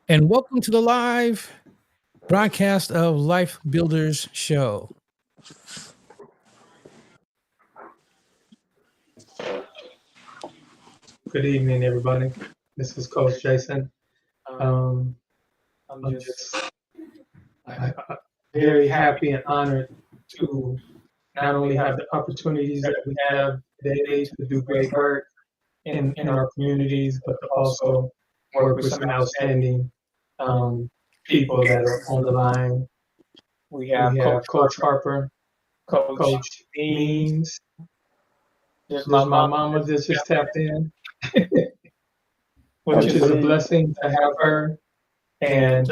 and welcome to the live broadcast of Life Builders Show. Good evening, everybody. This is Coach Jason. I'm just very happy and honored to not only have the opportunities that we have daily to do great work in our communities, but to also work with some outstanding people that are on the line. We have Coach Harper, Coach Means. There's my mama that just tapped in, which is a blessing to have her. And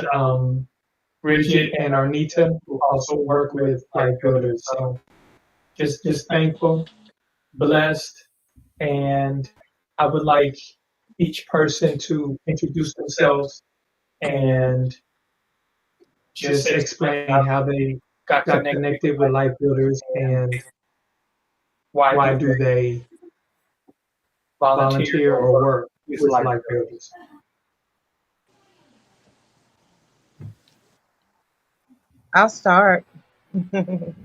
Bridget and Arnita, who also work with Life Builders. So just thankful, blessed, and I would like each person to introduce themselves and just explain how they got connected with Life Builders and why do they volunteer or work with Life Builders. I'll start. Can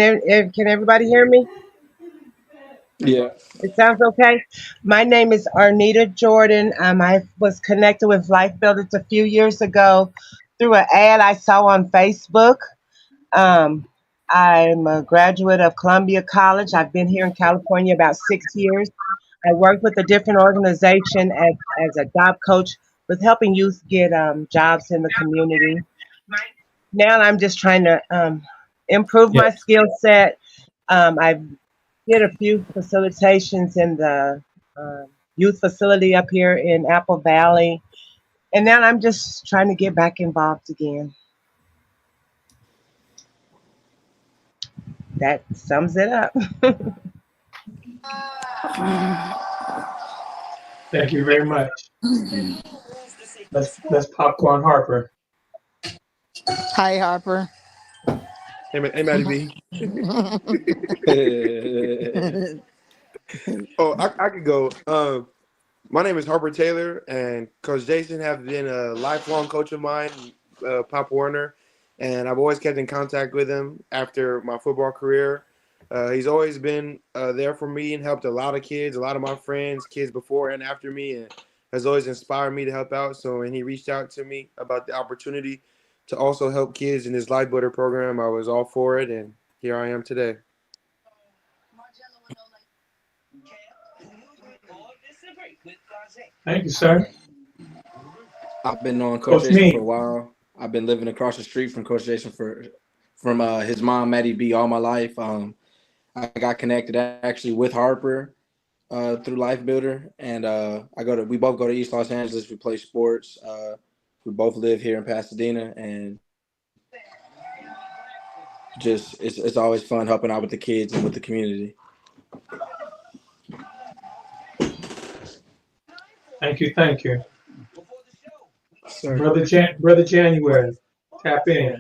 everybody hear me? Yeah. It sounds okay. My name is Arnita Jordan. I was connected with Life Builders a few years ago through an ad I saw on Facebook. Um, I'm a graduate of Columbia College. I've been here in California about 6 years. I work with a different organization as a job coach with helping youth get jobs in the community. Now I'm just trying to improve my skill set. I did a few facilitations in the youth facility up here in Apple Valley, and now I'm just trying to get back involved again. That sums it up. Thank you very much. Let's popcorn Harper. Hi, Harper. Hey, Maddie B. Oh, I could go. My name is Harper Taylor, and Coach Jason has been a lifelong coach of mine, Pop Warner, and I've always kept in contact with him after my football career. He's always been there for me and helped a lot of kids, a lot of my friends, kids before and after me, and has always inspired me to help out. So when he reached out to me about the opportunity to also help kids in this Life Builder program, I was all for it, and here I am today. Thank you, sir. I've been knowing Coach Jason for a while. I've been living across the street from Coach Jason from his mom, Maddie B, all my life. I got connected actually with Harper through Life Builder, and we both go to East Los Angeles. We play sports. We both live here in Pasadena, and just it's always fun helping out with the kids and with the community. Thank you. Brother January, tap in.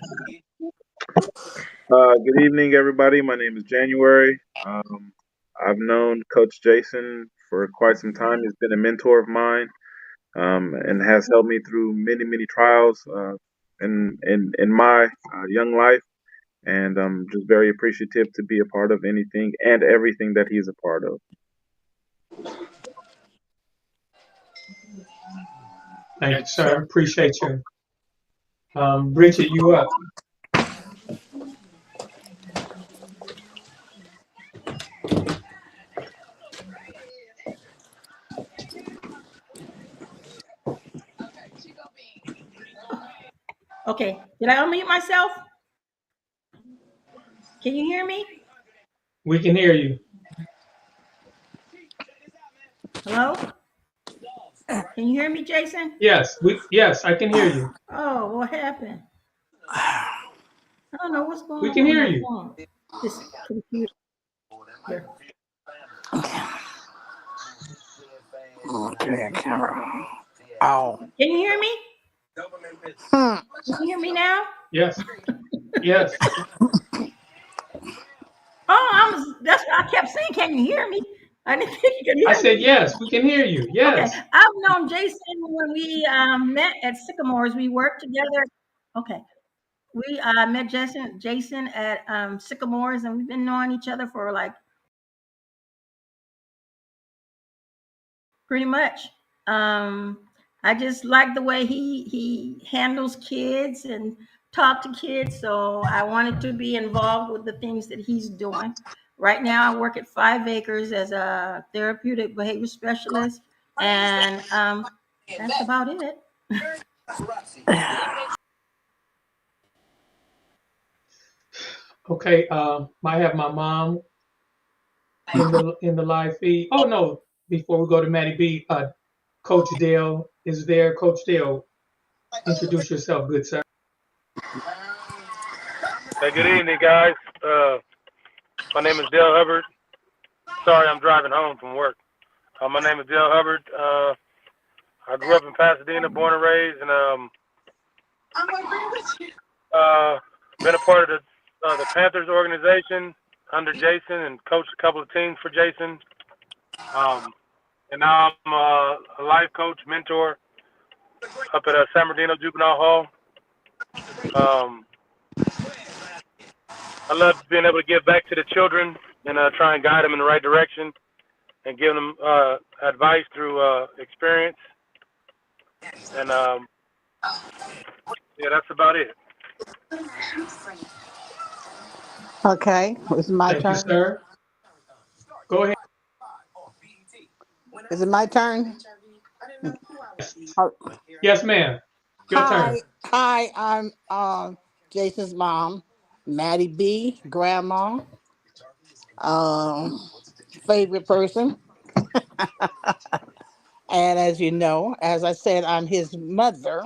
Good evening, everybody. My name is January. I've known Coach Jason for quite some time. He's been a mentor of mine and has helped me through many trials in my young life. And I'm just very appreciative to be a part of anything and everything that he's a part of. Thank you, sir. Appreciate you. Bridget, you up. Okay, did I unmute myself? Can you hear me? We can hear you. Hello? Can you hear me, Jason? Yes, I can hear you. Oh, what happened? I don't know what's going on. We can hear you. Phone. This computer. Okay, camera. Oh. Can you hear me? Can you hear me now? Yes. Oh, that's what I kept saying. Can you hear me? I didn't think you could hear I said me. yes. We can hear you. Okay, Yes. I've known Jason when we met at Sycamores. We worked together. Okay, we met Jason at Sycamores, and we've been knowing each other for like pretty much. I just like the way he handles kids and talk to kids. So I wanted to be involved with the things that he's doing. Right now, I work at 5 Acres as a therapeutic behavior specialist, and that's about it. Okay. I have my mom in the live feed. Oh no! Before we go to Maddie B, Coach Dale is there. Coach Dale, introduce yourself, good sir. Hey, good evening, guys. My name is Dale Hubbard. Sorry, I'm driving home from work. My name is Dale Hubbard. I grew up in Pasadena, born and raised, and been a part of the Panthers organization under Jason and coached a couple of teams for Jason. And now I'm a life coach, mentor up at San Bernardino Juvenile Hall. I love being able to give back to the children and try and guide them in the right direction and give them advice through experience. And yeah, that's about it. Okay, it's my Thank turn. you, sir. Go ahead. Is it my turn? Yes, ma'am. Your turn. Hi, I'm Jason's mom, Maddie B, grandma, favorite person. And as you know, as I said, I'm his mother.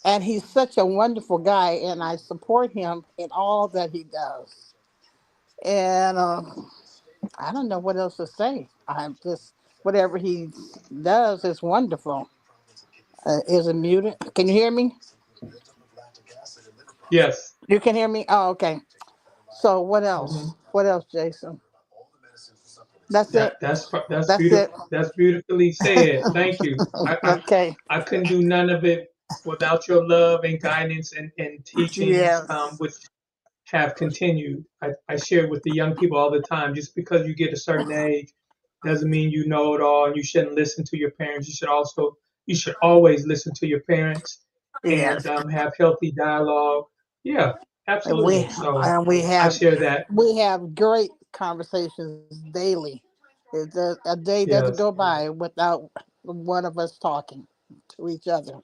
And he's such a wonderful guy, and I support him in all that he does. And I don't know what else to say. I'm just, whatever he does is wonderful. Is it muted? Can you hear me? Yes. You can hear me? Oh, okay. So what else? Mhm. What else, Jason? That's it. That's That's beautiful. it. That's beautifully said. Thank you. Okay. I couldn't do none of it without your love and guidance and teachings, Yes. which have continued. I share with the young people all the time. Just because you get a certain age doesn't mean you know it all, and you shouldn't listen to your parents. You should always listen to your parents and Yes. have healthy dialogue. Yeah, And we absolutely. So and we I have share that. we have great conversations daily. A day doesn't Yes, go by without one of us talking to each other.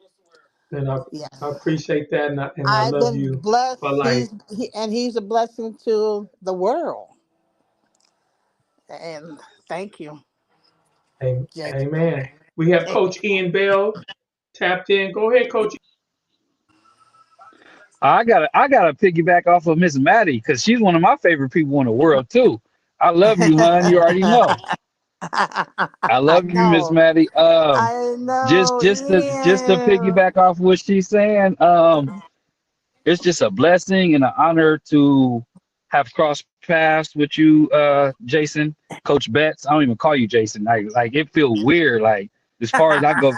and Yes. I appreciate that, and I I've love been you blessed. for life. He's a blessing to the world. And thank you, Jason. Amen. We have Coach Ian Bell tapped in. Go ahead, Coach. I gotta piggyback off of Miss Maddie because she's one of my favorite people in the world too. I love you, hon. You already know. I I love you, Miss know. Maddie. I Just know, just to Ian. piggyback off what she's saying. It's just a blessing and an honor to have crossed paths with you, Jason, Coach Betts. I don't even call you Jason. Like it feels weird. Like as far as I go,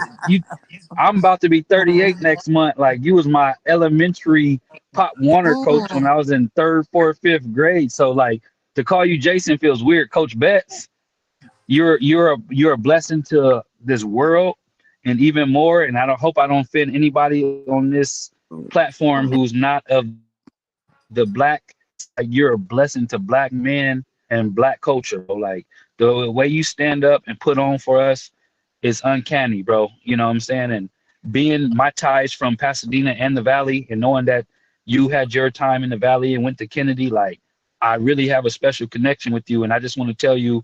I'm about to be 38 next month. Like you was my elementary Pop Warner coach when I was in 3rd, 4th, 5th grade. So like to call you Jason feels weird. Coach Betts, you're a blessing to this world and even more. And hope I don't offend anybody on this platform who's not of the black. Like you're a blessing to black men and black culture, bro. Like the way you stand up and put on for us is uncanny, bro. You know what I'm saying? And being my ties from Pasadena and the Valley, and knowing that you had your time in the Valley and went to Kennedy, like I really have a special connection with you. And I just want to tell you,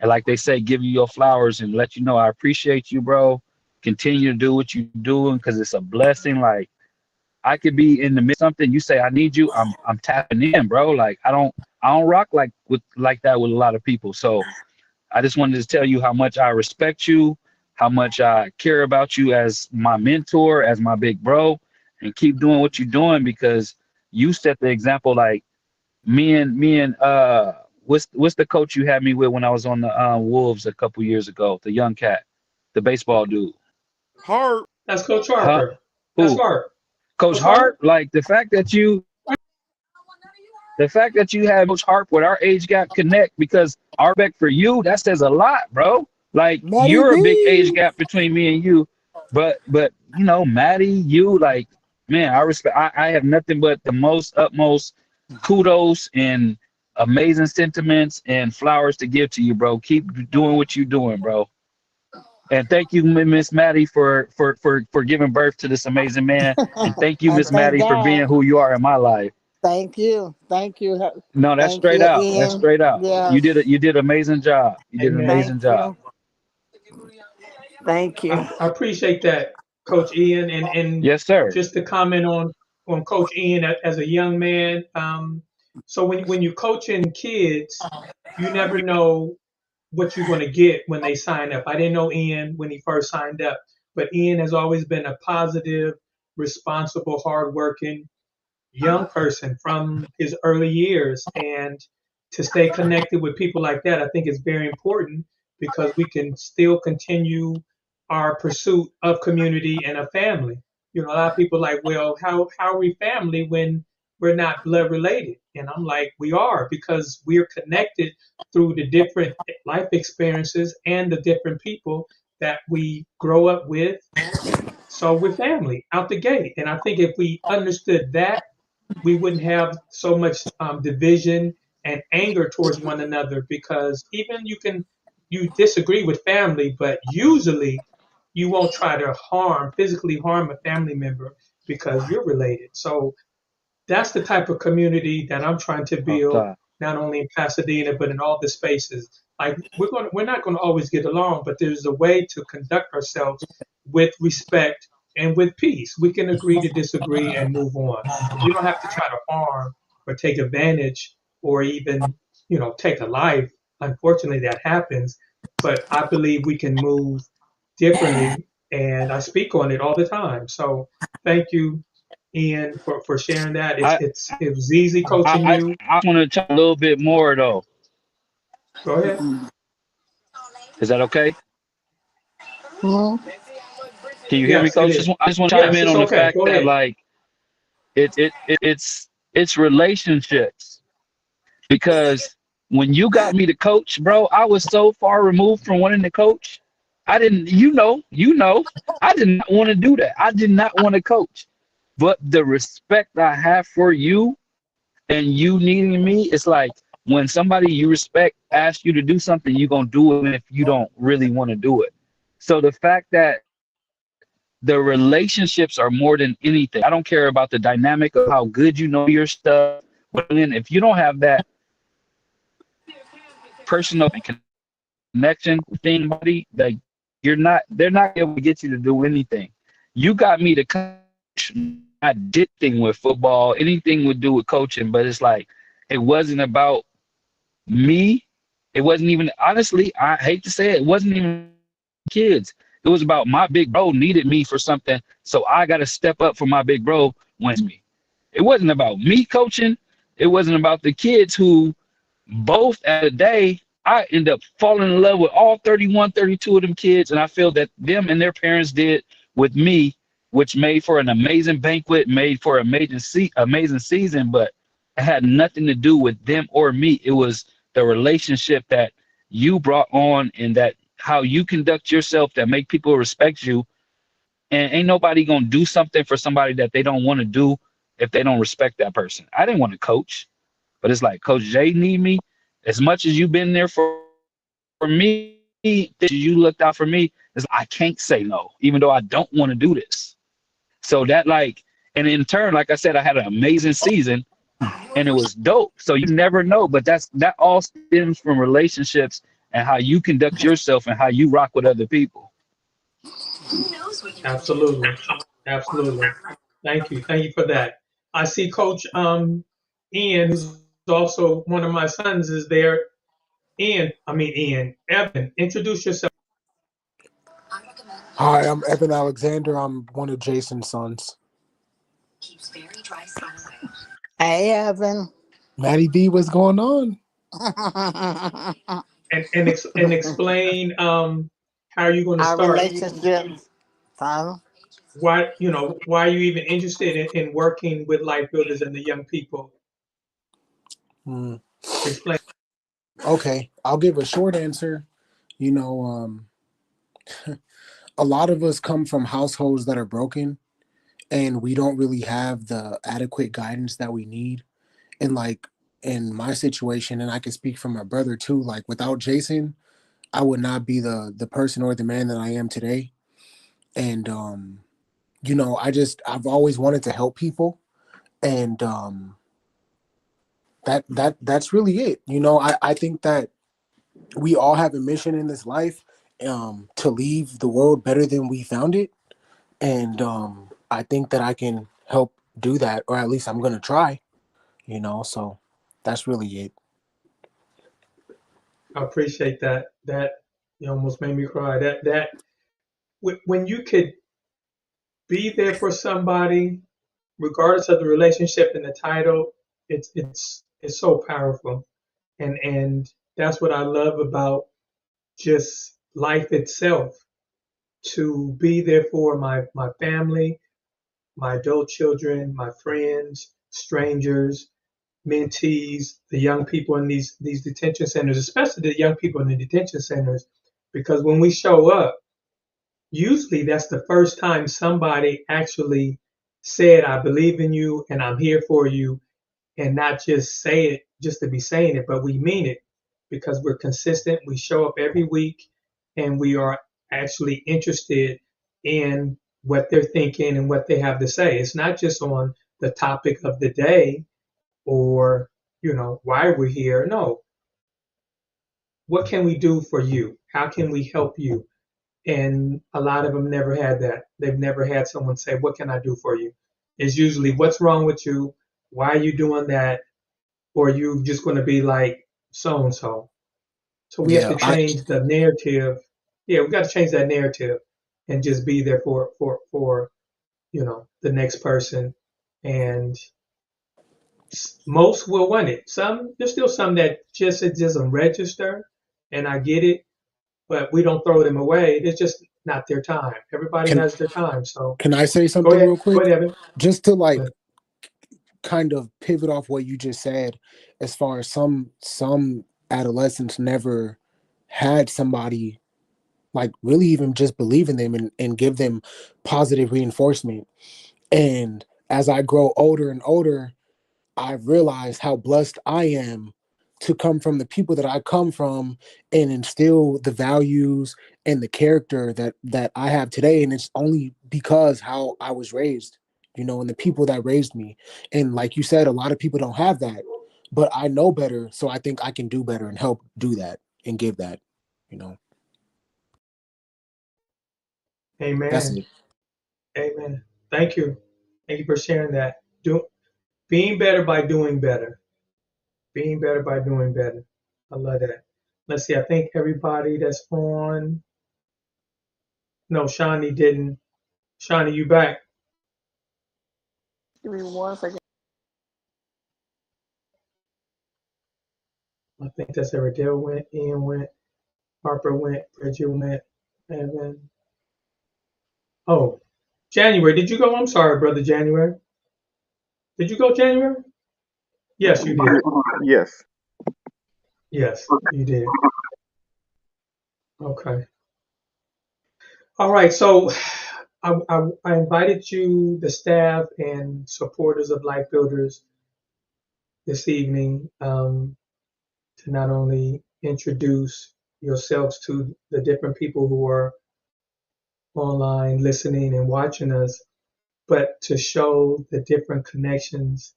and like they say, give you your flowers and let you know I appreciate you, bro. Continue to do what you're doing because it's a blessing. Like I could be in the midst of something, you say I need you, I'm tapping in, bro. Like I don't rock like that with a lot of people. So I just wanted to tell you how much I respect you, how much I care about you as my mentor, as my big bro, and keep doing what you're doing because you set the example. Like me and what's the coach you had me with when I was on the Wolves a couple years ago? The young cat, the baseball dude. Hart. That's Coach Huh? Harper. That's Who? Hart. Coach Hart? Like the fact that you have Coach Hart with our age gap connect, because our respect for you, that says a lot, bro. Like Maddie you're a big B. age gap between me and you, but you know, Maddie, you, like, man, I respect. I have nothing but the most utmost kudos and amazing sentiments and flowers to give to you, bro. Keep doing what you're doing, bro. And thank you, Miss Maddie, for giving birth to this amazing man. And thank you, And Miss thank Maddie, for being God. who you are in my life. Thank you. Thank you. No, that's Thank straight you, out. That's Ian. straight out. You Yes. did an amazing job. You did an Amen. amazing Thank job. you. Thank you. I appreciate that, Coach Ian, and Yes, sir. just to comment on Coach Ian as a young man. So when you're coaching kids, you never know what you're going to get when they sign up. I didn't know Ian when he first signed up, but Ian has always been a positive, responsible, hardworking young person from his early years. And to stay connected with people like that, I think is very important because we can still continue our pursuit of community and a family. You know, a lot of people are like, well, how are we family when we're not blood related? And I'm like, we are, because we're connected through the different life experiences and the different people that we grow up with. So we're family out the gate. And I think if we understood that, we wouldn't have so much division and anger towards one another, because even you disagree with family, but usually you won't try to physically harm a family member because you're related. So that's the type of community that I'm trying to build, not only in Pasadena but in all the spaces. Like we're not going to always get along, but there's a way to conduct ourselves with respect and with peace. We can agree to disagree and move on. We don't have to try to harm or take advantage or even, take a life. Unfortunately, that happens, but I believe we can move differently, and I speak on it all the time. So thank you, Ian, for sharing that. It was easy coaching you. I want to talk a little bit more though. Go ahead. Is that okay? Mm-hmm. Can you hear me, Yes, it Coach? is. I just want to chime Yes, in it's on the okay. fact Go that, ahead. like, it's relationships. Because when you got me to coach, bro, I was so far removed from wanting to coach. I didn't, I did not want to do that. I did not want to coach. But the respect I have for you and you needing me, it's like when somebody you respect asks you to do something, you're going to do it even if you don't really want to do it. So the fact that the relationships are more than anything. I don't care about the dynamic of how good you know your stuff. But then if you don't have that personal connection with anybody, like they're not able to get you to do anything. You got me to coach. I did thing with football, anything would do with coaching, but it's like it wasn't about me. It wasn't even, honestly, I hate to say it wasn't even kids. It was about my big bro needed me for something, so I got to step up for my big bro when me. It wasn't about me coaching. It wasn't about the kids who both at the day, I end up falling in love with all 31, 32 of them kids, and I feel that them and their parents did with me, which made for an amazing banquet, made for an amazing season, but it had nothing to do with them or me. It was the relationship that you brought on and that how you conduct yourself that make people respect you. And ain't nobody gonna do something for somebody that they don't want to do if they don't respect that person. I didn't want to coach, but it's like Coach Jay need me as much as you've been there for me. You looked out for me. It's like, I can't say no, even though I don't want to do this. So that and in turn, like I said, I had an amazing season and it was dope. So you never know, but that all stems from relationships and how you conduct yourself and how you rock with other people. Absolutely. Absolutely. Thank you for that. I see Coach Ian, who's also one of my sons, is there. Evan, introduce yourself. Hi, I'm Evan Alexander. I'm one of Jason's sons. Hey, Evan. Maddie B, what's going on? and explain how you're going to Our start. relationship, Tyler. Why are you even interested in working with life builders and the young people? Mm, Explain. okay, I'll give a short answer. You know, a lot of us come from households that are broken, and we don't really have the adequate guidance that we need. And like in my situation, and I can speak for my brother too, like without Jason, I would not be the person or the man that I am today. And you know, I've always wanted to help people, and that's really it. You know, I think that we all have a mission in this life, to leave the world better than we found it. And I think that I can help do that, or at least I'm gonna try. You know, so that's really it. I appreciate that. That you almost made me cry. When you could be there for somebody, regardless of the relationship and the title, it's so powerful. And that's what I love about just life itself. To be there for my family, my adult children, my friends, strangers, mentees, the young people in these detention centers, especially the young people in the detention centers, because when we show up, usually that's the first time somebody actually said, I believe in you and I'm here for you, and not just say it just to be saying it, but we mean it because we're consistent. We show up every week and we are actually interested in what they're thinking and what they have to say. It's not just on the topic of the day or, why we're here. No, what can we do for you? How can we help you? And a lot of them never had that. They've never had someone say, what can I do for you? It's usually, what's wrong with you? Why are you doing that? Or are you just going to be like so and so? So we have Yeah, to change the narrative. Yeah, we got to change that narrative and just be there for the next person. And most will want it. There's still some that just it doesn't register, and I get it, but we don't throw them away. It's just not their time. Everybody can has their time. So can I say go something ahead, real go quick? ahead, Evan. Just to Go like ahead. kind of pivot off what you just said, as far as some adolescents never had somebody like really even just believe in them and give them positive reinforcement. And as I grow older and older, I've realized how blessed I am to come from the people that I come from and instill the values and the character that I have today. And it's only because how I was raised, you know, and the people that raised me. And like you said, a lot of people don't have that, but I know better. So I think I can do better and help do that and give that, you know. That's Amen. it. Amen. Thank you. Thank you for sharing that. Being better by doing better. Being better by doing better. I love that. Let's see. I think everybody that's on. No, Shawnee didn't. Shawnee, you back? Give me 1 second. I think that's every Dale went, Ian went, Harper went, Bridget went, Evan. Oh, January. Did you go? I'm sorry, brother January. Did you go, January? Yes, you did. Yes. Yes, you did. Okay. All right. So I invited you, the staff and supporters of Life Builders, this evening to not only introduce yourselves to the different people who are online listening and watching us, but to show the different connections.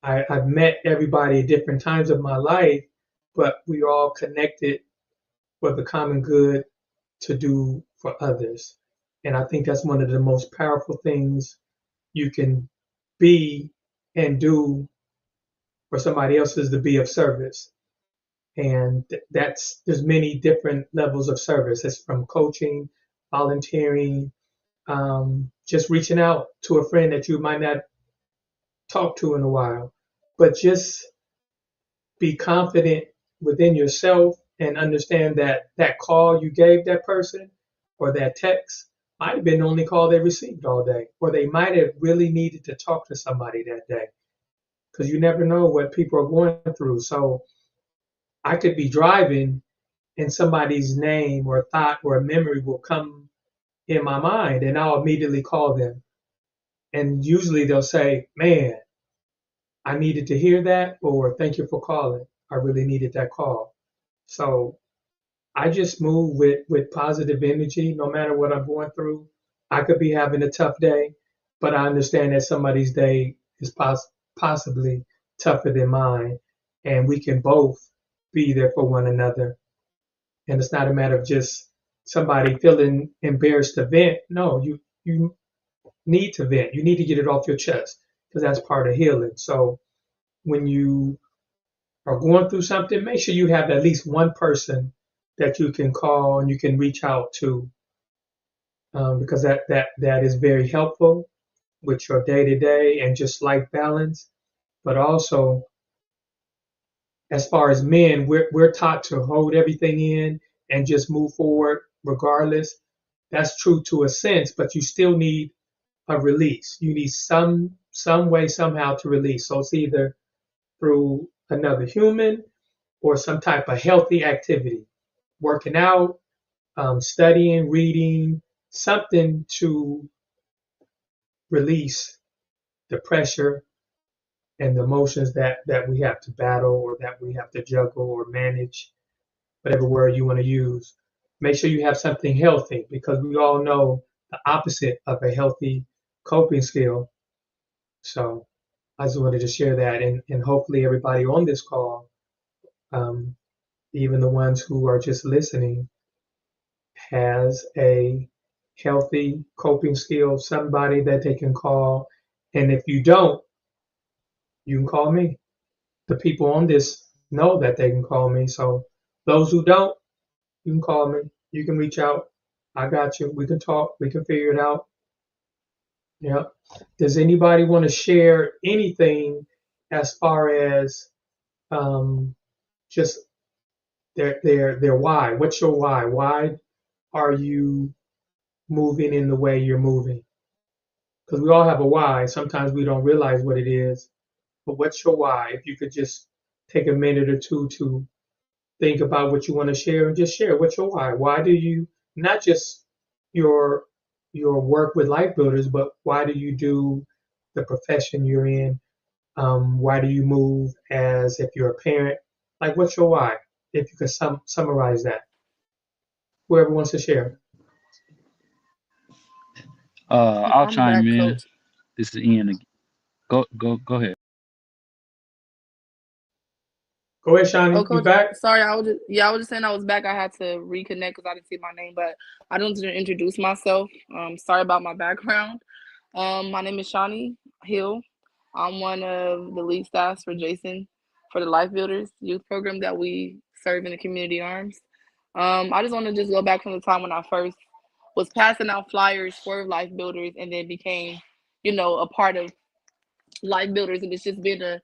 I've met everybody at different times of my life, but we are all connected for the common good to do for others. And I think that's one of the most powerful things you can be and do for somebody else is to be of service. And there's many different levels of service. It's from coaching, volunteering, just reaching out to a friend that you might not talk to in a while, but just be confident within yourself and understand that that call you gave that person or that text might have been the only call they received all day, or they might have really needed to talk to somebody that day, because you never know what people are going through. So I could be driving and somebody's name or thought or memory will come in my mind and I'll immediately call them. And usually they'll say, man, I needed to hear that, or thank you for calling. I really needed that call. So I just move with positive energy no matter what I'm going through. I could be having a tough day, but I understand that somebody's day is possibly tougher than mine, and we can both be there for one another. And it's not a matter of just somebody feeling embarrassed to vent. No, you need to vent. You need to get it off your chest because that's part of healing. So when you are going through something, make sure you have at least one person that you can call and you can reach out to, because that is very helpful with your day to day and just life balance. But also, as far as men, we're taught to hold everything in and just move forward regardless. That's true to a sense, but you still need a release. You need some way somehow to release. So it's either through another human or some type of healthy activity, working out, studying, reading, something to release the pressure and the emotions that we have to battle or that we have to juggle or manage, whatever word you want to use. Make sure you have something healthy, because we all know the opposite of a healthy coping skill. So I just wanted to share that, and hopefully everybody on this call, um, even the ones who are just listening, has a healthy coping skill, somebody that they can call. And if you don't, you can call me. The people on this know that they can call me. So those who don't, you can call me. You can reach out. I got you. We can talk. We can figure it out. Yeah. Does anybody want to share anything as far as just their why? What's your why? Why are you moving in the way you're moving? Because we all have a why. Sometimes we don't realize what it is. But what's your why? If you could just take a minute or two to think about what you want to share and just share. What's your why? Why do you, not just your work with Life Builders, but why do you do the profession you're in? Why do you move as if you're a parent? Like, what's your why? If you could summarize that. Whoever wants to share. I'll I'm chime back, in. coach. This is Ian again. Go ahead. Go ahead, Shawnee. Oh, You coach, back? sorry, I was just saying I was back. I had to reconnect because I didn't see my name, but I don't to introduce myself. Sorry about my background. My name is Shawnee Hill. I'm one of the lead staffs for Jason for the Life Builders youth program that we serve in the community arms. I just want to just go back from the time when I first was passing out flyers for Life Builders and then became, a part of Life Builders, and it's just been a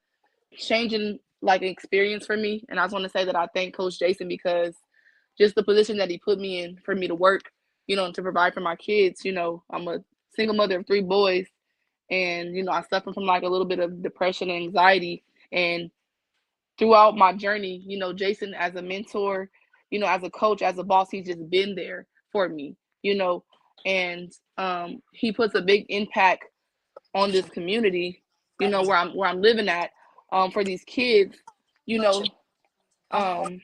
changing like experience for me. And I just want to say that I thank Coach Jason because just the position that he put me in for me to work, and to provide for my kids. I'm a single mother of 3 boys, and I suffer from like a little bit of depression and anxiety. And throughout my journey, Jason as a mentor, as a coach, as a boss, he's just been there for me, and he puts a big impact on this community, where I'm living at, for these kids, you know. Okay,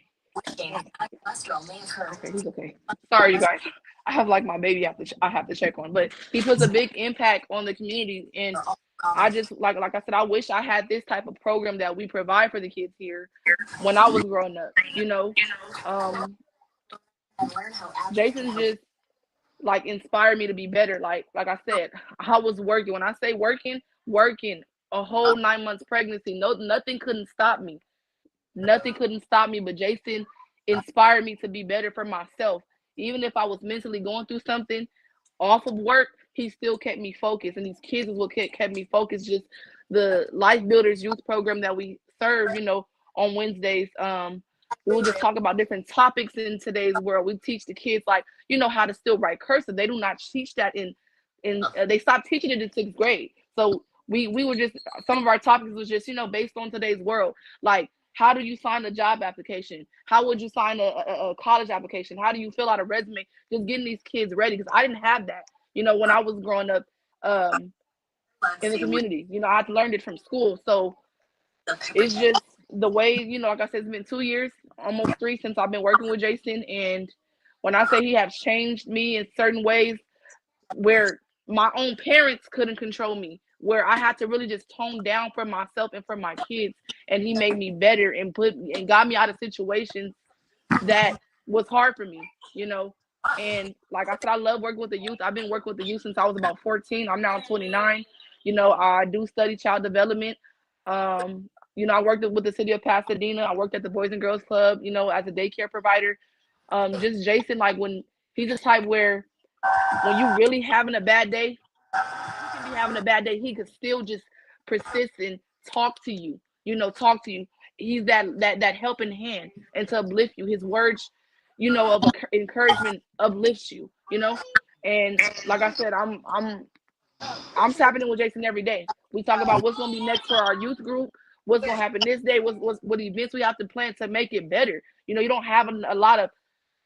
he's okay. Sorry, you guys. I have like my baby I have to check on, but he puts a big impact on the community, and I just like I said, I wish I had this type of program that we provide for the kids here when I was growing up. Jason just like inspired me to be better. Like I said, I was working. When I say working a whole 9 months pregnancy. No, nothing couldn't stop me. Nothing couldn't stop me. But Jason inspired me to be better for myself. Even if I was mentally going through something off of work, he still kept me focused. And these kids is what kept me focused. Just the Life Builders youth program that we serve, on Wednesdays. We'll just talk about different topics in today's world. We teach the kids, like, how to still write cursive. They do not teach that they stopped teaching it in 6th grade. So we were just, some of our topics was just, based on today's world. Like, how do you sign a job application? How would you sign a college application? How do you fill out a resume? Just getting these kids ready, because I didn't have that, when I was growing up in the community. I had learned it from school. So it's just the way, like I said, it's been 2 years, almost 3, since I've been working with Jason. And when I say he has changed me in certain ways where my own parents couldn't control me, where I had to really just tone down for myself and for my kids, and he made me better and got me out of situations that was hard for me, And like I said, I love working with the youth. I've been working with the youth since I was about 14. I'm now 29. I do study child development. I worked with the city of Pasadena. I worked at the Boys and Girls Club, as a daycare provider. Just Jason, like, when he's the type where when you really having a bad day, he can be having a bad day. He could still just persist and talk to you, talk to you. He's that helping hand and to uplift you. His words, of encouragement uplifts you, And like I said, I'm tapping in with Jason every day. We talk about what's going to be next for our youth group, what's going to happen this day, what events we have to plan to make it better. You don't have a lot of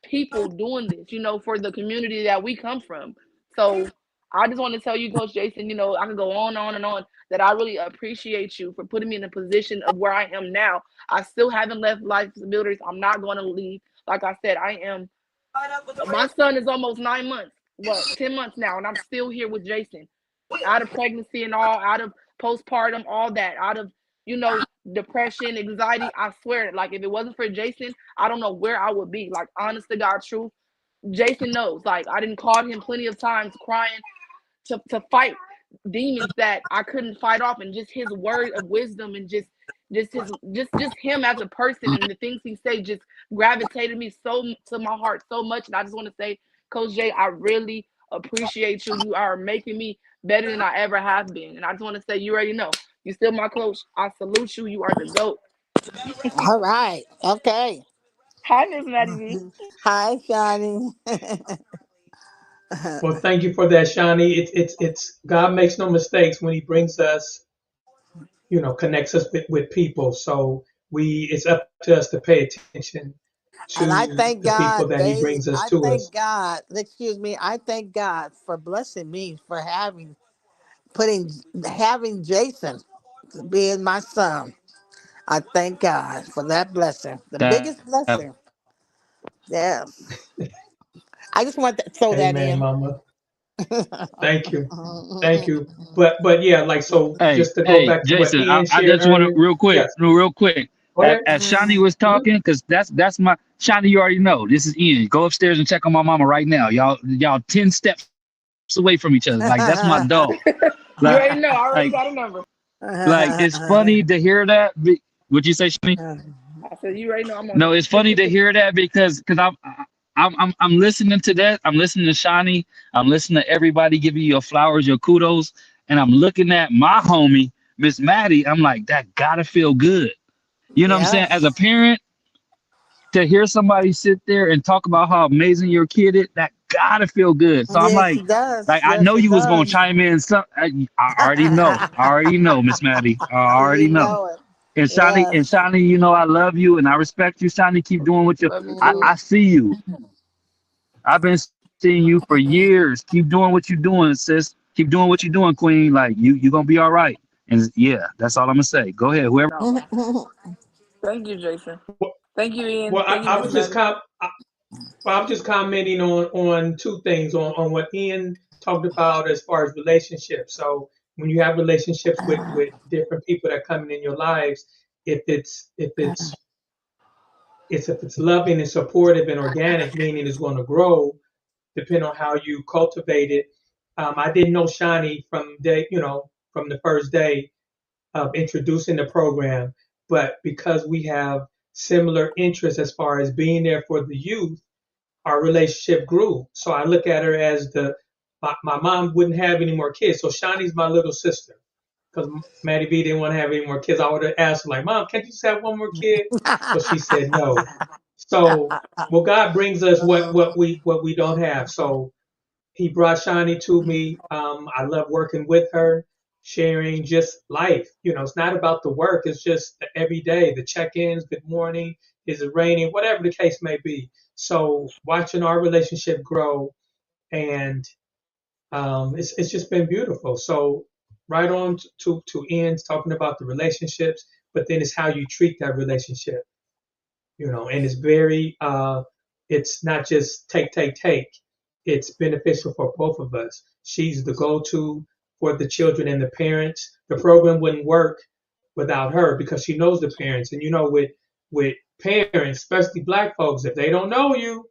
people doing this, for the community that we come from. So I just want to tell you, Coach Jason, I can go on and on, that I really appreciate you for putting me in a position of where I am now. I still haven't left Life Builders. I'm not going to leave. Like I said, my son is almost 9 months, 10 months now, and I'm still here with Jason. Out of pregnancy and all, out of postpartum, all that, out of, depression, anxiety. I swear, like, if it wasn't for Jason, I don't know where I would be. Like, honest to God, truth. Jason knows. Like, I didn't call him plenty of times crying to fight demons that I couldn't fight off, and just his word of wisdom and just him as a person and the things he say just gravitated me to my heart so much. And I just want to say, Coach Jay, I really appreciate you. You are making me better than I ever have been. And I just want to say, you already know. You still my coach. I salute you. You are the GOAT. All right. Okay. Hi, Miss Maddie B. Hi, Shani. Well, thank you for that, Shani. It's God makes no mistakes when He brings us, connects us with people. So it's up to us to pay attention to And I thank the people God, that He brings us to us. I thank God for blessing me for having Jason being my son. I thank God for that blessing, the biggest blessing. Yes. I just want to throw that Amen, in. Mama. Thank you. Thank you. But yeah, like, so Hey, just to go back to what Jason, Ian I shared just want to earlier. real quick. Yes. Go ahead. As Shani was talking, because that's my Shani, you already know. This is Ian. Go upstairs and check on my mama right now. Y'all 10 steps away from each other. Like, that's my dog. You Like, already know. I already got a number. like, it's funny to hear that. Would you say, Shani? I said, you already know I'm on No, it. it's funny to hear that because I'm listening to that. I'm listening to Shani. I'm listening to everybody giving you your flowers, your kudos, and I'm looking at my homie, Miss Maddie. I'm like, that gotta feel good. You know what I'm saying? As a parent, to hear somebody sit there and talk about how amazing your kid is, that gotta feel good. So I'm Yes, like, it does. I Yes, know it you was gonna does. chime in. I already know. I already know, Miss Maddie. I already You know. know it. And Yes. Shani, I love you and I respect you, Shani. Keep doing what you. Love you I too. see you. I've been seeing you for years. Keep doing what you're doing, sis. Keep doing what you're doing, Queen. Like, you gonna be all right. And yeah, that's all I'm gonna say. Go ahead, whoever. Thank you, Jason. Thank you, Ian. Well, Thank you, I Miss was just Maddie. I'm just commenting on two things on what Ian talked about as far as relationships. So when you have relationships with different people that come in your lives, if it's loving and supportive and organic, meaning it's going to grow, depending on how you cultivate it. I didn't know Shani from the first day of introducing the program, but because we have similar interests as far as being there for the youth, our relationship grew. So I look at her as my mom wouldn't have any more kids, so Shani's my little sister. because Maddie B didn't want to have any more kids. I would have asked her, like, Mom, can't you just have one more kid? But she said no. So, well, God brings us what we don't have. So He brought Shani to me. I love working with her, sharing just life. You know, it's not about the work. It's just the everyday, the check-ins, good morning, is it raining, whatever the case may be. So watching our relationship grow, and it's just been beautiful. So right on to end talking about the relationships, but then it's how you treat that relationship. You know, and it's very it's not just take. It's beneficial for both of us. She's the go-to for the children and the parents. The program wouldn't work without her because she knows the parents. And you know, with parents, especially black folks, if they don't know you,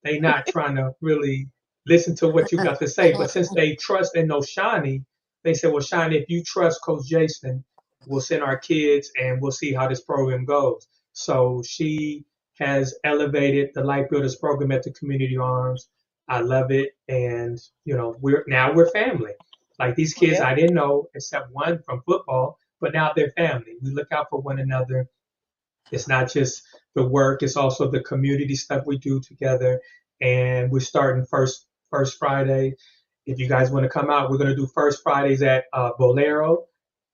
they not trying to really listen to what you got to say. But since they trust and know Shani, they say, well, Shani, if you trust Coach Jason, we'll send our kids and we'll see how this program goes. So she has elevated the Life Builders program at the Community Arms. I love it. And, you know, we're family. Like these kids, I didn't know except one from football, but now they're family. We look out for one another. It's not just the work, it's also the community stuff we do together. And we're starting first Friday. If you guys want to come out, we're going to do first Fridays at Bolero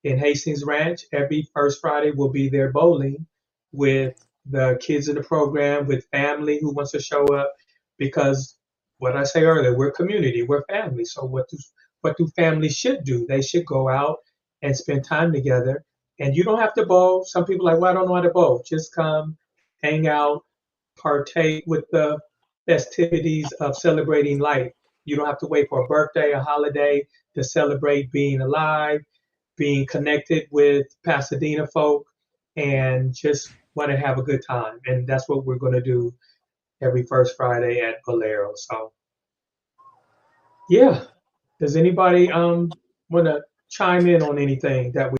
in Hastings Ranch. Every first Friday we'll be there bowling with the kids in the program, with family who wants to show up, because what I say earlier, we're community, we're family. So what do families should do? They should go out and spend time together. And you don't have to bowl. Some people are like, well, I don't know how to bowl. Just come, hang out, partake with the festivities of celebrating life. You don't have to wait for a birthday, a holiday to celebrate being alive, being connected with Pasadena folk, and just want to have a good time. And that's what we're going to do every first Friday at Bolero. So, yeah. Does anybody want to chime in on anything that we?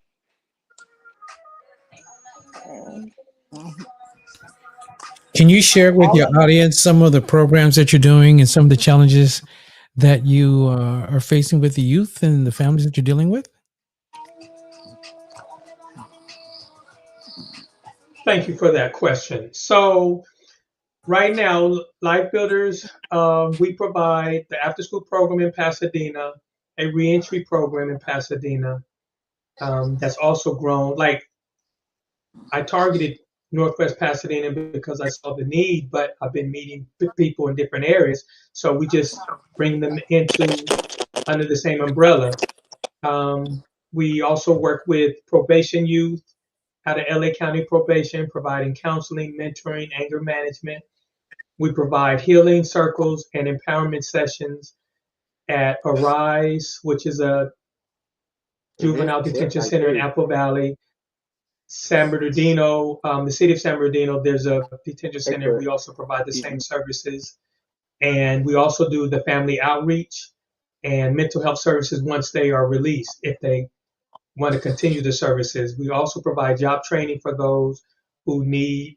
Can you share with your audience some of the programs that you're doing and some of the challenges that you are facing with the youth and the families that you're dealing with? Thank you for that question. So right now, Life Builders, we provide the after-school program in Pasadena, a reentry program in Pasadena that's also grown. Like I targeted Northwest Pasadena because I saw the need, but I've been meeting people in different areas. So we just bring them under the same umbrella. We also work with probation youth out of LA County Probation, providing counseling, mentoring, anger management. We provide healing circles and empowerment sessions at Arise, which is a juvenile detention center in Apple Valley. San Bernardino, the city of San Bernardino, there's a detention center. We also provide the same services. And we also do the family outreach and mental health services once they are released, if they want to continue the services. We also provide job training for those who need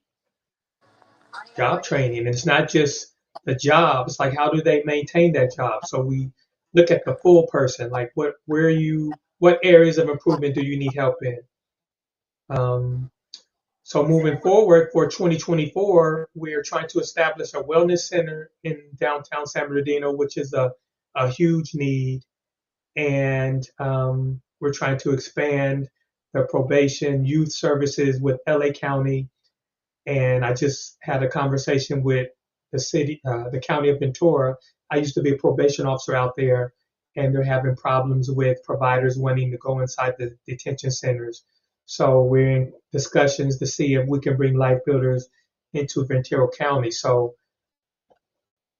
job training. And it's not just the job, it's like, how do they maintain that job? So we look at the full person, like what areas of improvement do you need help in? So moving forward for 2024, we're trying to establish a wellness center in downtown San Bernardino, which is a huge need. And we're trying to expand the probation youth services with LA County. And I just had a conversation with the county of Ventura. I used to be a probation officer out there, and they're having problems with providers wanting to go inside the detention centers. So we're in discussions to see if we can bring Life Builders into Ventura County. So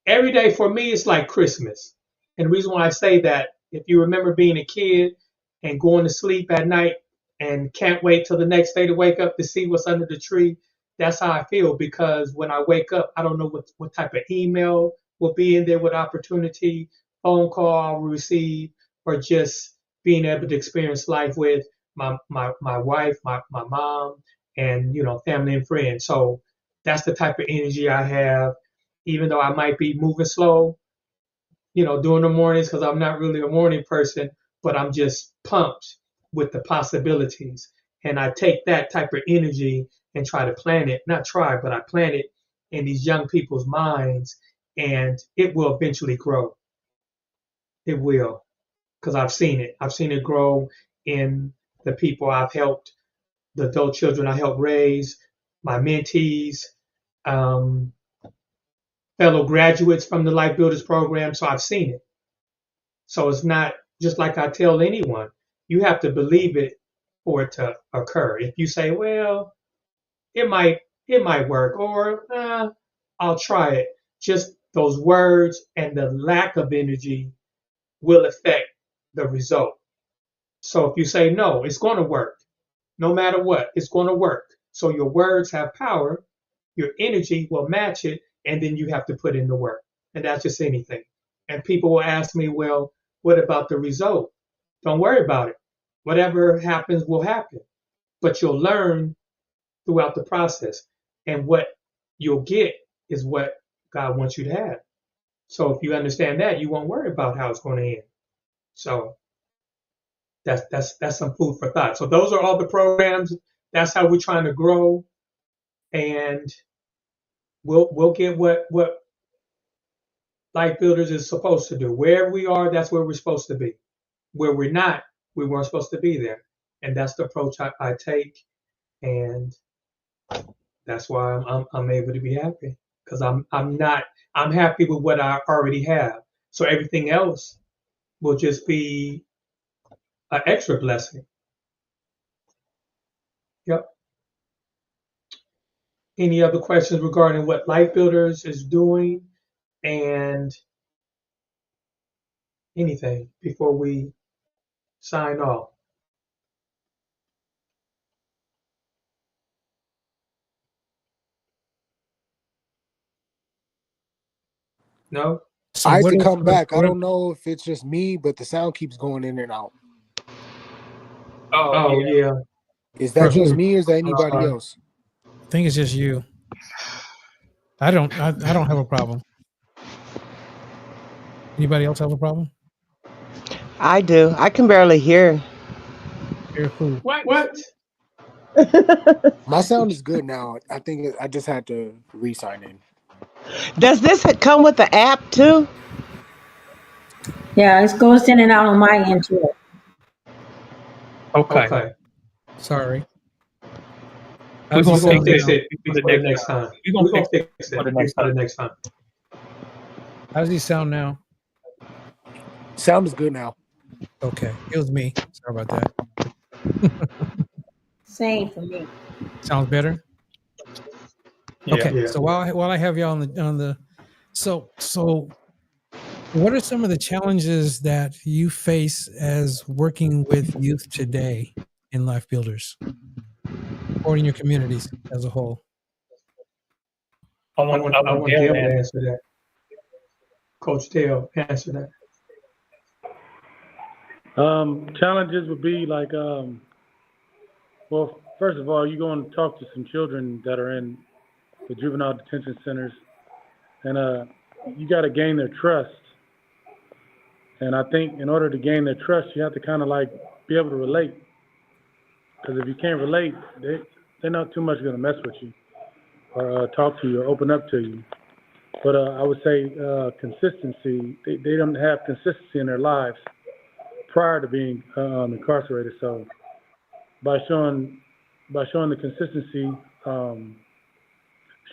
every day for me, it's like Christmas. And the reason why I say that, if you remember being a kid and going to sleep at night and can't wait till the next day to wake up to see what's under the tree, that's how I feel, because when I wake up, I don't know what type of email will be in there, what opportunity, phone call I'll receive, or just being able to experience life with my wife, my mom, and family and friends. So that's the type of energy I have, even though I might be moving slow, during the mornings, because I'm not really a morning person, but I'm just pumped with the possibilities. And I take that type of energy and try to plant it, not try, but I plant it in these young people's minds, and it will eventually grow. It will, because I've seen it. I've seen it grow in the people I've helped, the adult children I helped raise, my mentees, um, fellow graduates from the Life Builders program. So I've seen it. So it's not just like I tell anyone, you have to believe it for it to occur. If you say, well, it might work, or I'll try it, just those words and the lack of energy will affect the result. So if you say, no, it's going to work, no matter what, it's going to work. So your words have power, your energy will match it, and then you have to put in the work. And that's just anything. And people will ask me, well, what about the result? Don't worry about it. Whatever happens will happen. But you'll learn throughout the process. And what you'll get is what God wants you to have. So if you understand that, you won't worry about how it's going to end. So that's some food for thought. So those are all the programs. That's how we're trying to grow, and we'll get what Life Builders is supposed to do. Wherever we are, that's where we're supposed to be. Where we're not, we weren't supposed to be there. And that's the approach I take, and that's why I'm able to be happy, because I'm happy with what I already have. So everything else will just be an extra blessing. Yep. Any other questions regarding what Life Builders is doing and anything before we sign off? No? So I had what to are come some of the back. I don't know if it's just me, but the sound keeps going in and out. Oh, yeah. Is For that just who? me or is that I'm anybody sorry. else? I think it's just you. I don't have a problem. Anybody else have a problem? I do. I can barely hear. Hear who? What? My sound is good now. I think I just had to re-sign in. Does this come with the app too? Yeah, it goes in and out on my end too. Okay. Sorry. We're How's he going to sound fix now? it for the next time. We're going to fix it for the next time. How does he sound now? Sound is good now. Okay, it was me. Sorry about that. Same for me. Sounds better. Yeah. Okay, Yeah. so while I have you on the so what are some of the challenges that you face as working with youth today in Life Builders or in your communities as a whole? I want Dale to answer that. Coach Dale, answer that. Challenges would be like, well, first of all, you go and talk to some children that are in the juvenile detention centers, and you got to gain their trust. And I think in order to gain their trust, you have to kind of like be able to relate. Because if you can't relate, they're not too much going to mess with you or talk to you or open up to you. But I would say consistency. They don't have consistency in their lives prior to being incarcerated. So by showing the consistency,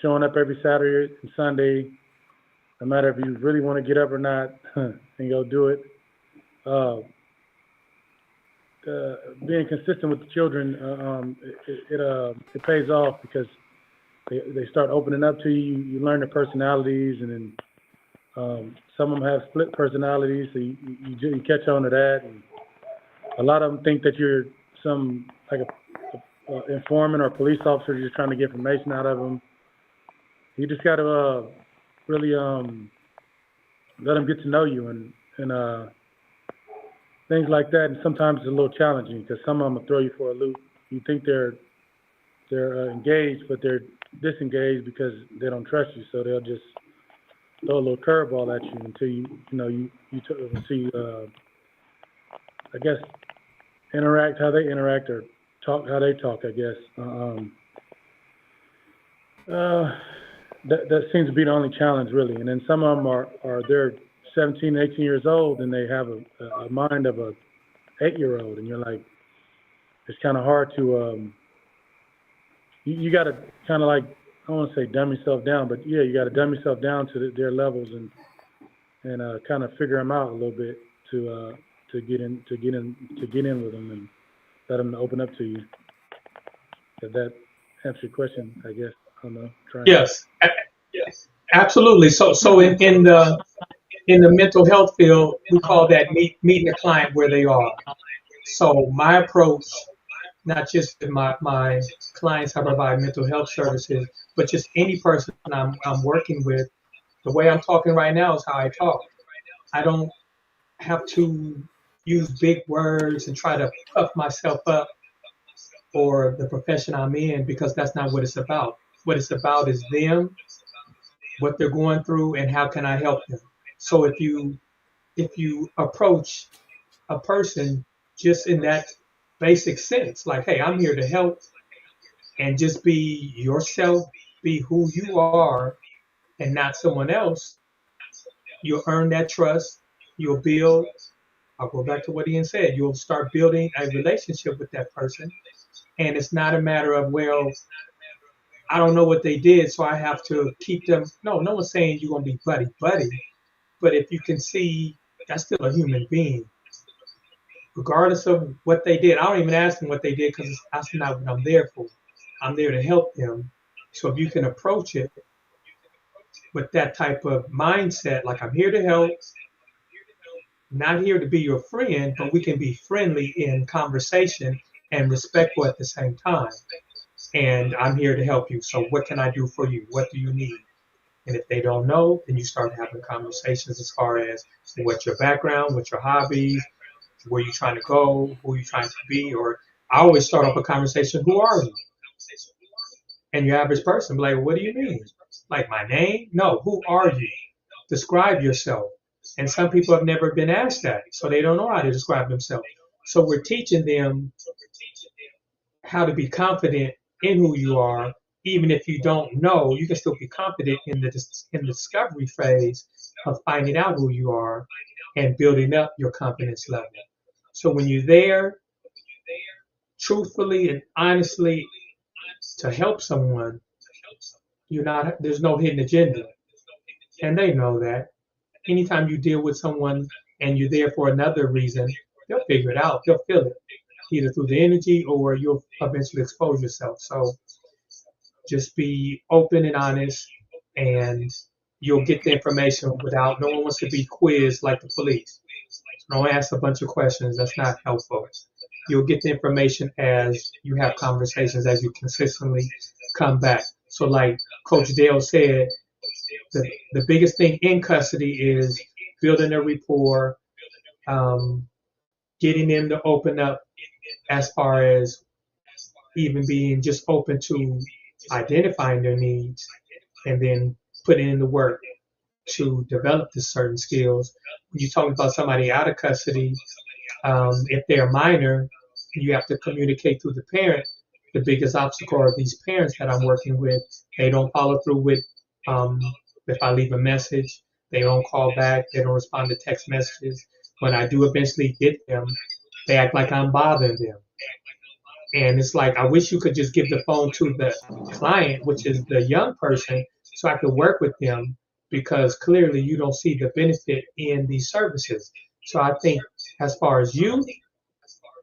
showing up every Saturday and Sunday, no matter if you really want to get up or not, and go do it. Being consistent with the children, it pays off because they start opening up to you. You learn their personalities, and then some of them have split personalities, so you catch on to that. And a lot of them think that you're some like a informant or police officer just trying to get information out of them. You just got to really let them get to know you and things like that. And sometimes it's a little challenging because some of them will throw you for a loop. You think they're engaged, but they're disengaged because they don't trust you. So they'll just throw a little curveball at you until I guess interact how they interact or talk how they talk, I guess. That seems to be the only challenge, really. And then some of them are they're 17, 18 years old, and they have a mind of a 8-year-old, and you're like, it's kind of hard to you got to kind of like, I don't want to say dumb yourself down, but yeah, you got to dumb yourself down to their levels and kind of figure them out a little bit to get in with them and let them open up to you. If that answers your question, I guess. I don't know. Yes, yes, absolutely. So in the mental health field, we call that meeting the client where they are. So my approach, not just with my clients I provide mental health services, but just any person I'm working with, the way I'm talking right now is how I talk. I don't have to use big words and try to puff myself up or the profession I'm in, because that's not what it's about. What it's about is them, what they're going through, and how can I help them. So if you approach a person just in that basic sense, like, hey, I'm here to help, and just be yourself, be who you are and not someone else, you'll earn that trust. You'll build, I'll go back to what Ian said, you'll start building a relationship with that person. And it's not a matter of, well, I don't know what they did, so I have to keep them. No one's saying you're going to be buddy-buddy. But if you can see that's still a human being, regardless of what they did. I don't even ask them what they did, because that's not what I'm there for. I'm there to help them. So if you can approach it with that type of mindset, like, I'm here to help, not here to be your friend, but we can be friendly in conversation and respectful at the same time. And I'm here to help you. So what can I do for you? What do you need? And if they don't know, then you start having conversations as far as what's your background, what's your hobbies, where you trying to go, who you trying to be. Or I always start off a conversation, who are you? And your average person be like, what do you mean? Like, my name? No, who are you? Describe yourself. And some people have never been asked that, so they don't know how to describe themselves. So we're teaching them how to be confident in who you are. Even if you don't know, you can still be confident in the discovery phase of finding out who you are and building up your confidence level. So when you're there, truthfully and honestly, to help someone, there's no hidden agenda. And they know that. Anytime you deal with someone and you're there for another reason, they'll figure it out. They'll feel it, either through the energy or you'll eventually expose yourself. So just be open and honest, and you'll get the information without, no one wants to be quizzed like the police. Don't ask a bunch of questions. That's not helpful. You'll get the information as you have conversations, as you consistently come back. So like Coach Dale said, the biggest thing in custody is building a rapport, getting them to open up as far as even being just open to identifying their needs, and then putting in the work to develop the certain skills. When you talk about somebody out of custody, if they're a minor, you have to communicate through the parent. The biggest obstacle are these parents that I'm working with. They don't follow through with, if I leave a message, they don't call back, they don't respond to text messages. When I do eventually get them, they act like I'm bothering them. And it's like, I wish you could just give the phone to the client, which is the young person, so I could work with them, because clearly you don't see the benefit in these services. So I think as far as youth,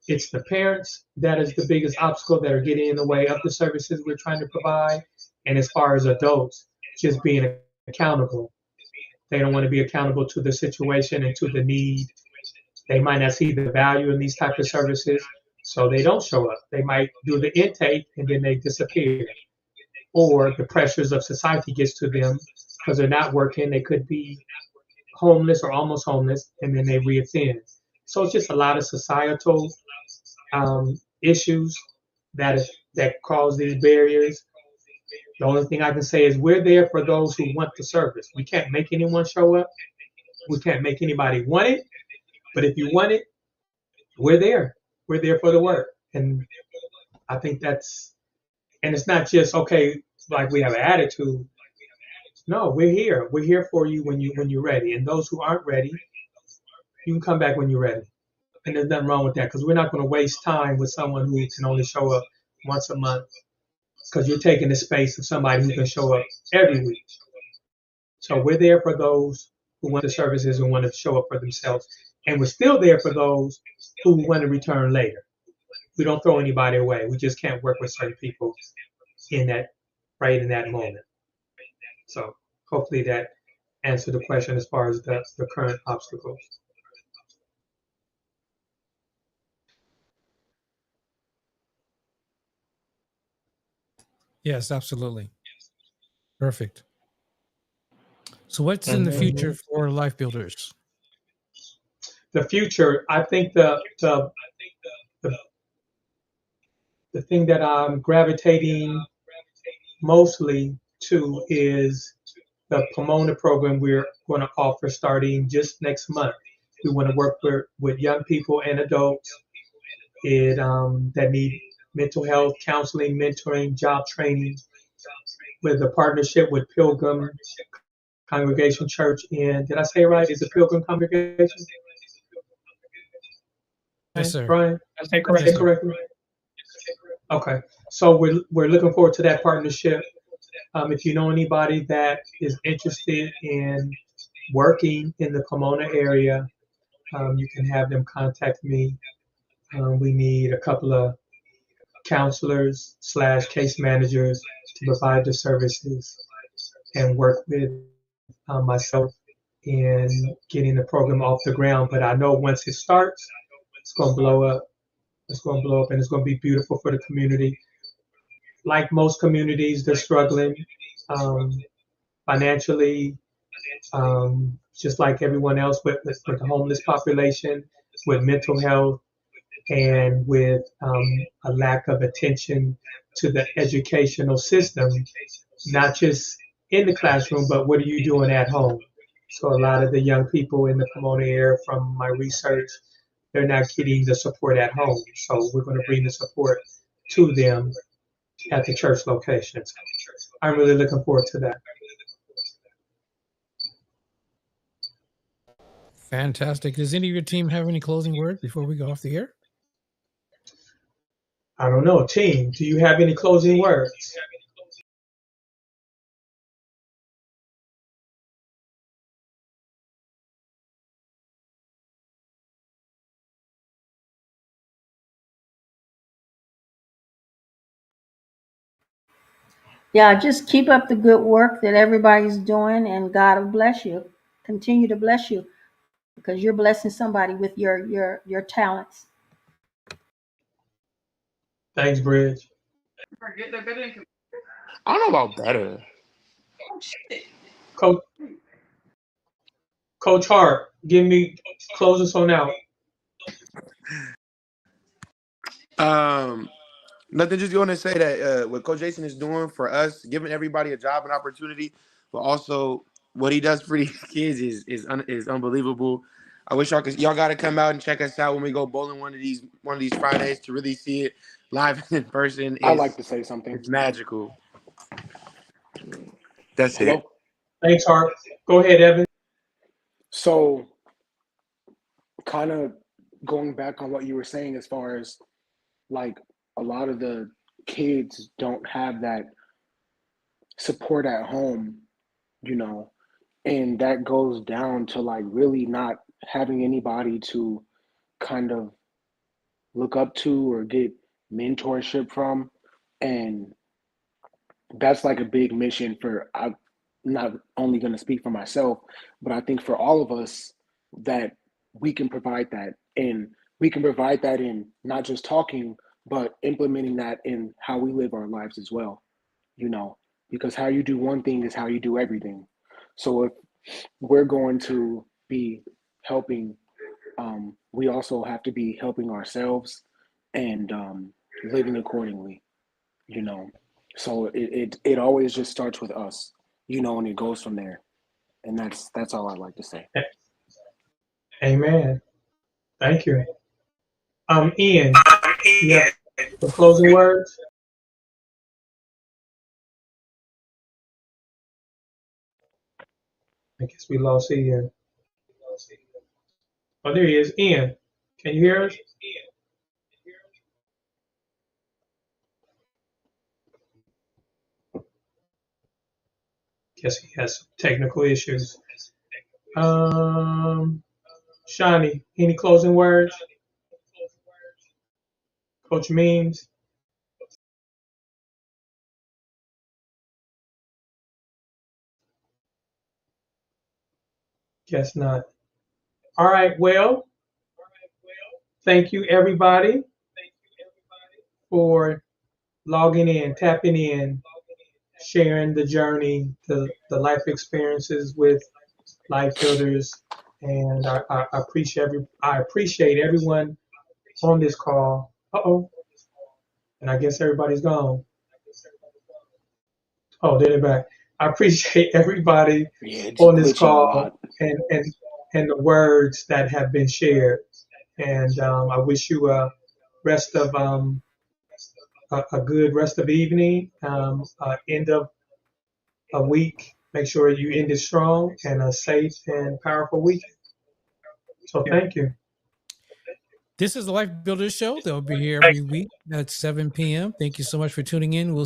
it's the parents that is the biggest obstacle that are getting in the way of the services we're trying to provide. And as far as adults, just being accountable. They don't want to be accountable to the situation and to the need. They might not see the value in these types of services, so they don't show up. They might do the intake and then they disappear. Or the pressures of society gets to them because they're not working. They could be homeless or almost homeless, and then they reoffend. So it's just a lot of societal issues that cause these barriers. The only thing I can say is we're there for those who want the service. We can't make anyone show up. We can't make anybody want it. But if you want it, we're there. we're there for the work. And I think and it's not just, okay, like we have an attitude. No, we're here. We're here for you when you're ready. And those who aren't ready, you can come back when you're ready. And there's nothing wrong with that, because we're not going to waste time with someone who can only show up once a month, because you're taking the space of somebody who can show up every week. So we're there for those who want the services and want to show up for themselves. And we're still there for those who want to return later. We don't throw anybody away. We just can't work with certain people in that moment. So hopefully that answered the question as far as the current obstacles. Yes, absolutely. Perfect. So what's in the future for Life Builders? The future, I think the thing that I'm gravitating mostly to is the Pomona program we're going to offer starting just next month. We want to work with young people and adults that need mental health counseling, mentoring, job training, with a partnership with Pilgrim Congregation Church in, did I say it right? Is it Pilgrim Congregation? Yes, sir. Brian, I say correct. Yes, sir. Correctly? Okay, so we're looking forward to that partnership. If you know anybody that is interested in working in the Pomona area, you can have them contact me. We need a couple of counselors / case managers to provide the services and work with myself in getting the program off the ground. But I know once it starts, it's going to blow up. It's going to blow up, and it's going to be beautiful for the community. Like most communities, they're struggling financially, just like everyone else, with the homeless population, with mental health, and with a lack of attention to the educational system, not just in the classroom, but what are you doing at home? So a lot of the young people in the Pomona area, from my research, they're not getting the support at home. So we're going to bring the support to them at the church locations. I'm really looking forward to that. Fantastic. Does any of your team have any closing words before we go off the air? I don't know, team, do you have any closing words? Yeah, just keep up the good work that everybody's doing, and God will bless you. Continue to bless you, because you're blessing somebody with your talents. Thanks, Bridge. I don't know about better. Coach Hart, close us on out. Nothing. Just going to say that what Coach Jason is doing for us, giving everybody a job and opportunity, but also what he does for these kids is unbelievable. I wish y'all got to come out and check us out when we go bowling one of these Fridays to really see it live in person. I'd like to say something. It's magical. That's Hello? it. Thanks, Hart. Go ahead, Evan. So, kind of going back on what you were saying, as far as like a lot of the kids don't have that support at home, and that goes down to like really not having anybody to kind of look up to or get mentorship from. And that's like a big mission I'm not only going to speak for myself, but I think for all of us, that we can provide that. And we can provide that in not just talking, but implementing that in how we live our lives as well, because how you do one thing is how you do everything. So if we're going to be helping, we also have to be helping ourselves and living accordingly, So it always just starts with us, and it goes from there. And that's all I'd like to say. Amen. Thank you. Ian, you have the closing words? I guess we lost Ian. Oh, there he is. Ian, can you hear us? Guess he has some technical issues. Shawnee, any closing words? Coach Means? Guess not. All right, well, thank you everybody for logging in, tapping in, sharing the journey, the life experiences with Life Builders. And I appreciate everyone on this call. And I guess everybody's gone. Oh, they're back. I appreciate everybody on this call and the words that have been shared. And I wish you a rest of a good rest of evening, end of a week. Make sure you end it strong and a safe and powerful weekend. So thank you. This is the Life Builders Show. They'll be here every week at 7 p.m. Thank you so much for tuning in. We'll